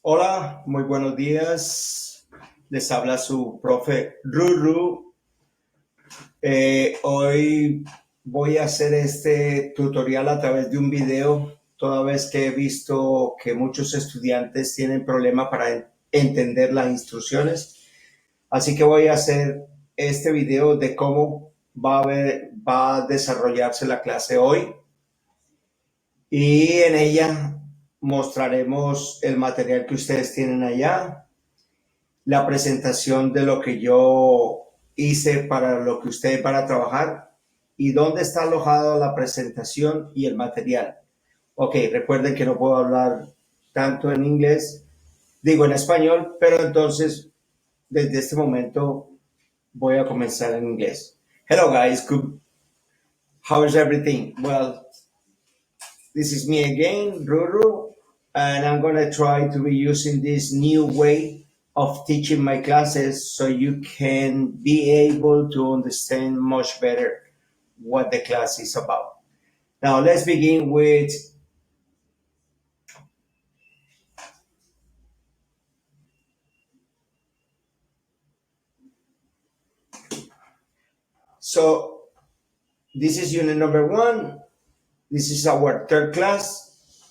Hola, muy buenos días. Les habla su profe Ruru. Hoy voy a hacer este tutorial a través de un video, toda vez que he visto que muchos estudiantes tienen problema para entender las instrucciones. Así que voy a hacer este video de cómo va a desarrollarse la clase hoy y en ella mostraremos el material que ustedes tienen allá, la presentación de lo que yo hice para lo que ustedes van a trabajar y dónde está alojada la presentación y el material. Ok, recuerden que no puedo hablar tanto en inglés, digo en español, pero entonces desde este momento voy a comenzar en inglés. Hello guys, how is everything? Well, this is me again, Ruru, and I'm going to try to be using this new way of teaching my classes so you can be able to understand much better what the class is about. Now, let's begin with so this is unit number 1. This is our third class,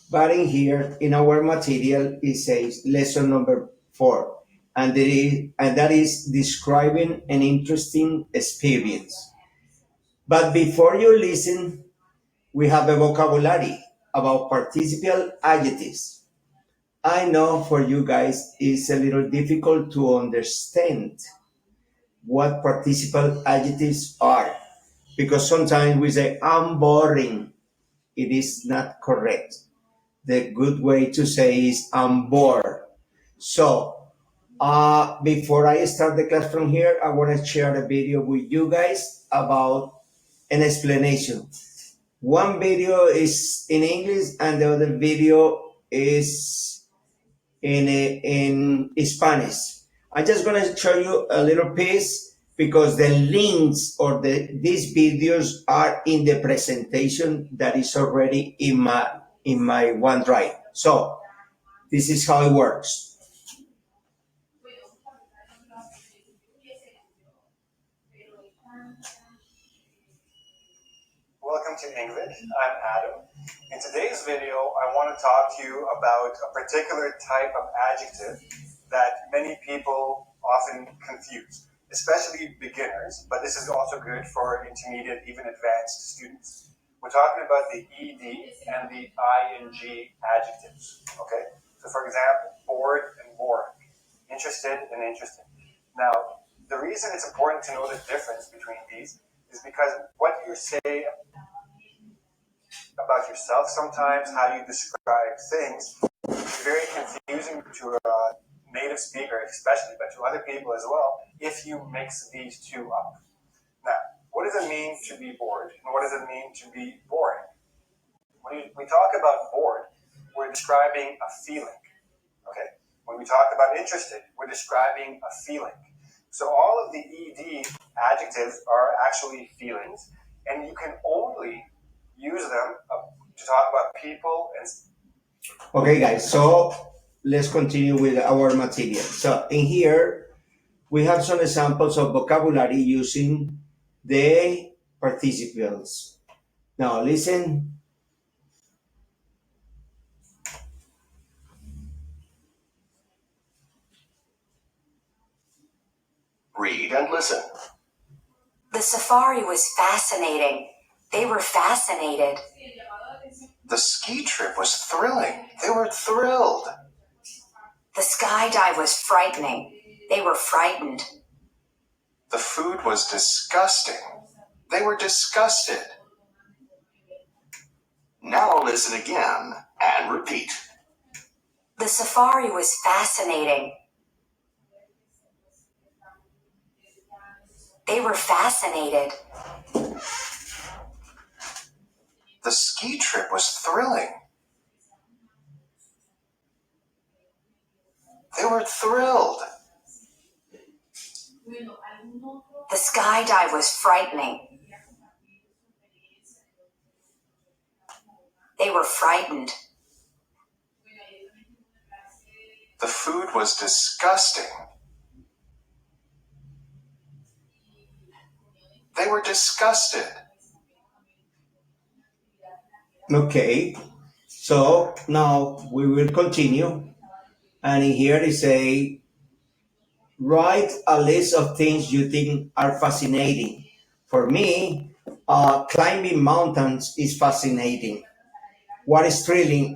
but in here in our material it says lesson number 4, and that is describing an interesting experience. But before you listen, we have a vocabulary about participial adjectives. I know for you guys it's a little difficult to understand what participial adjectives are because sometimes we say I'm boring. It is not correct. The good way to say is I'm bored. So before I start the class from here, I want to share a video with you guys about an explanation. One video is in English and the other video is in Spanish. I'm just going to show you a little piece because the links or these videos are in the presentation that is already in my OneDrive. So this is how it works. Welcome to English. I'm Adam. In today's video, I want to talk to you about a particular type of adjective that many people often confuse, especially beginners, but this is also good for intermediate, even advanced students. We're talking about the ED and the ING adjectives, okay? So for example, bored and boring, interested and interesting. Now, the reason it's important to know the difference between these is because what you say about yourself sometimes, how you describe things, is very confusing to a native speaker especially, but to other people as well, if you mix these two up. Now, what does it mean to be bored? And what does it mean to be boring? When we talk about bored, we're describing a feeling. Okay? When we talk about interested, we're describing a feeling. So all of the ED adjectives are actually feelings, and you can only use them to talk about people and. Okay, guys, so let's continue with our material. So in here, we have some examples of vocabulary using the participles. Now listen. Read and listen. The safari was fascinating. They were fascinated. The ski trip was thrilling. They were thrilled. The skydive was frightening. They were frightened. The food was disgusting. They were disgusted. Now listen again and repeat. The safari was fascinating. They were fascinated. The ski trip was thrilling. They were thrilled. The skydive was frightening. They were frightened. The food was disgusting. They were disgusted. Okay, so now we will continue. And in here they say, write a list of things you think are fascinating. For me, climbing mountains is fascinating. What is thrilling?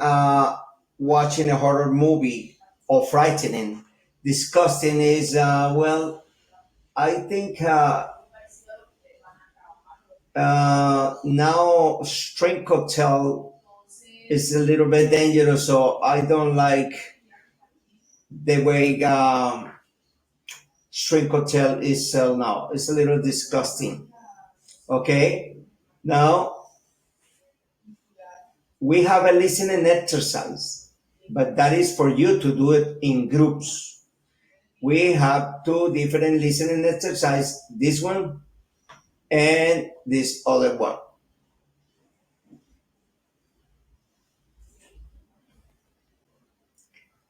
Watching a horror movie or frightening. Disgusting is, well, I think now string cocktail is a little bit dangerous, so I don't like the way string cocktail is now. It's a little disgusting. Okay, now we have a listening exercise, but that is for you to do it in groups. We have two different listening exercise, this one and this other one.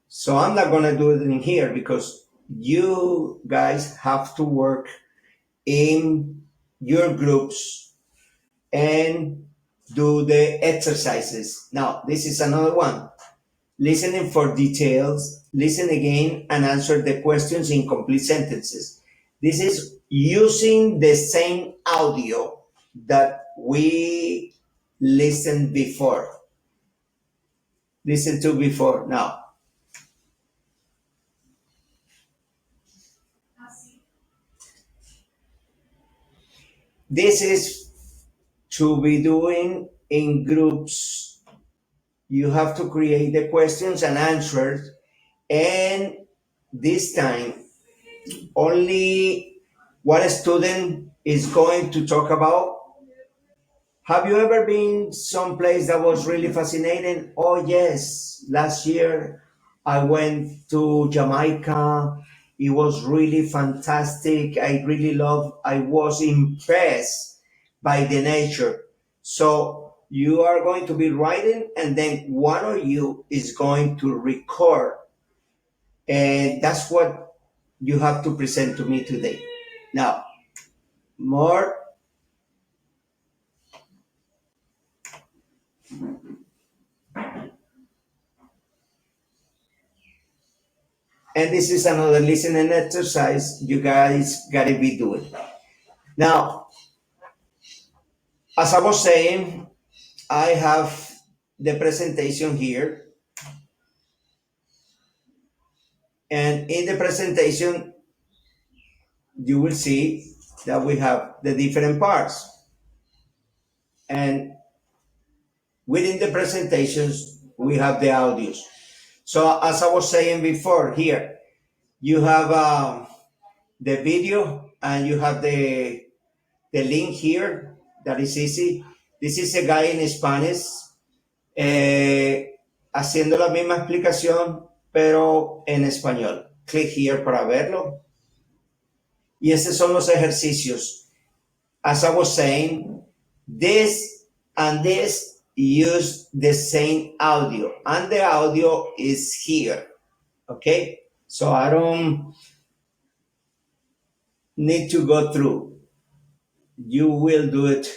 So I'm not gonna do it in here because you guys have to work in your groups and do the exercises. Now, this is another one. Listening for details, listen again and answer the questions in complete sentences. This is using the same audio that we listened before. Listen to before. Now, this is to be doing in groups. You have to create the questions and answers, and this time only one student is going to talk about. Have you ever been someplace that was really fascinating? Oh yes, last year I went to Jamaica. It was really fantastic. I really loved. I was impressed by the nature. So you are going to be writing, and then one of you is going to record, and that's what you have to present to me today. Now, more. And this is another listening exercise you guys gotta be doing. Now, as I was saying, I have the presentation here. And in the presentation, you will see that we have the different parts. And within the presentations, we have the audios. So as I was saying before, here, you have the video and you have the link here. That is easy. This is a guy in Spanish haciendo la misma explicación, pero en español. Click here para verlo. Y estos son los ejercicios. As I was saying, this and this use the same audio, and the audio is here. Okay? So I don't need to go through. You will do it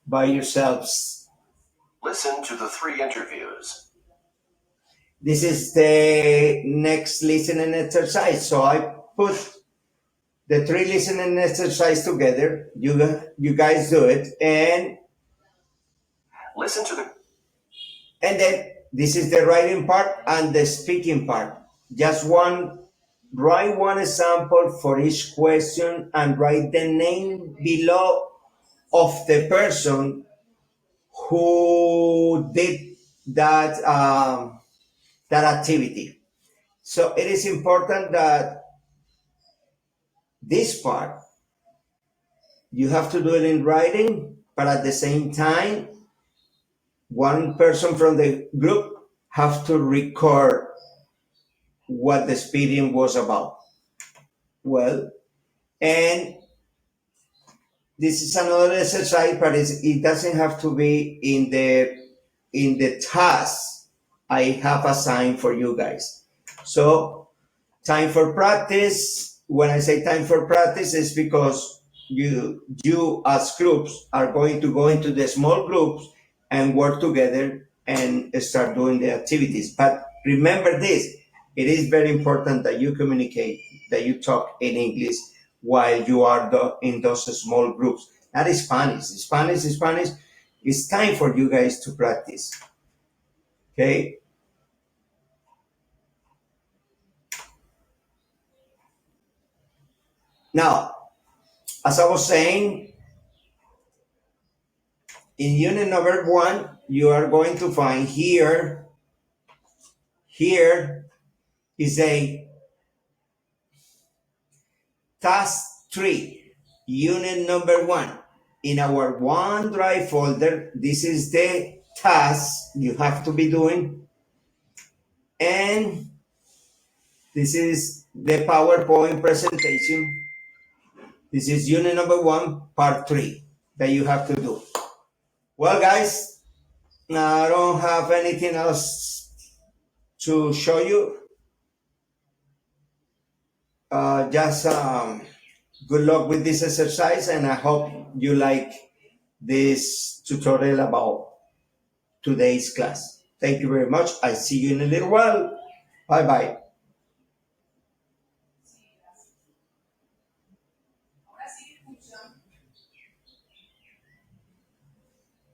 by yourselves. Listen to the 3 interviews. This is the next listening exercise. So I put the 3 listening exercise together. You guys do it, and Listen to the then this is the writing part and the speaking part. Just write one example for each question and write the name below of the person who did that activity. So it is important that this part you have to do it in writing, but at the same time, one person from the group have to record what the speeding was about. Well, and this is another exercise, but it doesn't have to be in the task I have assigned for you guys. So Time for practice. When I say time for practice, it's because you as groups are going to go into the small groups and work together and start doing the activities. But remember this, it is very important that you communicate, that you talk in English while you are in those small groups. Not Spanish. It's time for you guys to practice. Okay? Now, as I was saying, in unit number 1, you are going to find here is a task 3, unit number 1. In our OneDrive folder, this is the task you have to be doing, and this is the PowerPoint presentation. This is unit number 1, part 3 that you have to do. Well, guys, now I don't have anything else to show you. Just good luck with this exercise, and I hope you like this tutorial about today's class. Thank you very much. I see you in a little while. Bye-bye.